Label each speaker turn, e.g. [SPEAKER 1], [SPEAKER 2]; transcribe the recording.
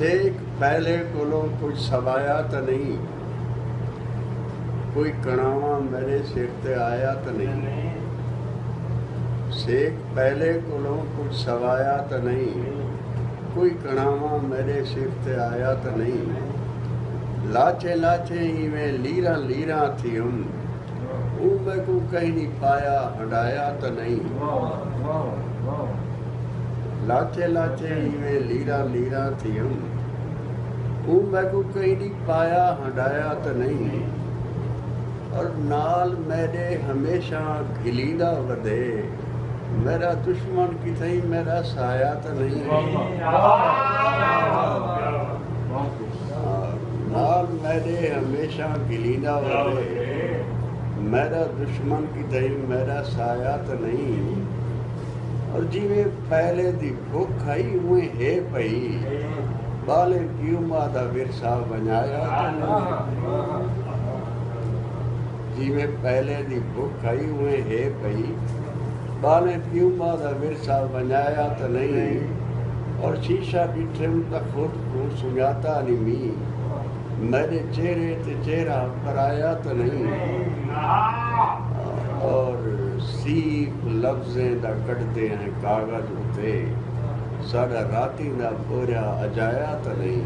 [SPEAKER 1] सेक पहले कोलों कुछ सवाया तो नहीं, कोई कणावा मेरे सिर ते आया तो नहीं। सेक पहले कोलों कुछ सवाया तो नहीं, कोई कणावा मेरे सिर ते आया तो नहीं। लाचे लाचे इवें लीरा लीरा थी हम, मैं को कहीं नहीं पाया हटाया तो नहीं। लाचे लाचे इवें लीरा लीरा थी हम, मैं को कहीं नहीं पाया हटाया तो नहीं। और नाल मेरे हमेशा घिलीदा वधे, मेरा दुश्मन कितई मेरा साया तो नहीं। नाल मेरे हमेशा घिलीदा वधे, मेरा दुश्मन कितई मेरा साया तो नहीं। और जिवें पहले दी भुख आई उवें है पई, बाले प्यूमा दा विरसा बनाया तो नहीं। जिवें पहले दी भुख आई उवें है पई, बाले प्यूमा दा विरसा बनाया तो नहीं। और शीशा डिठम तो खुद को सुझाता नहीं मी, मेरे चेहरे ते चेहरा पराया तो नहीं। और सीख लफ्ज़ें दा कटते हैं कागज उते, साड़ा राती दा बोरिया अजाया तो नहीं।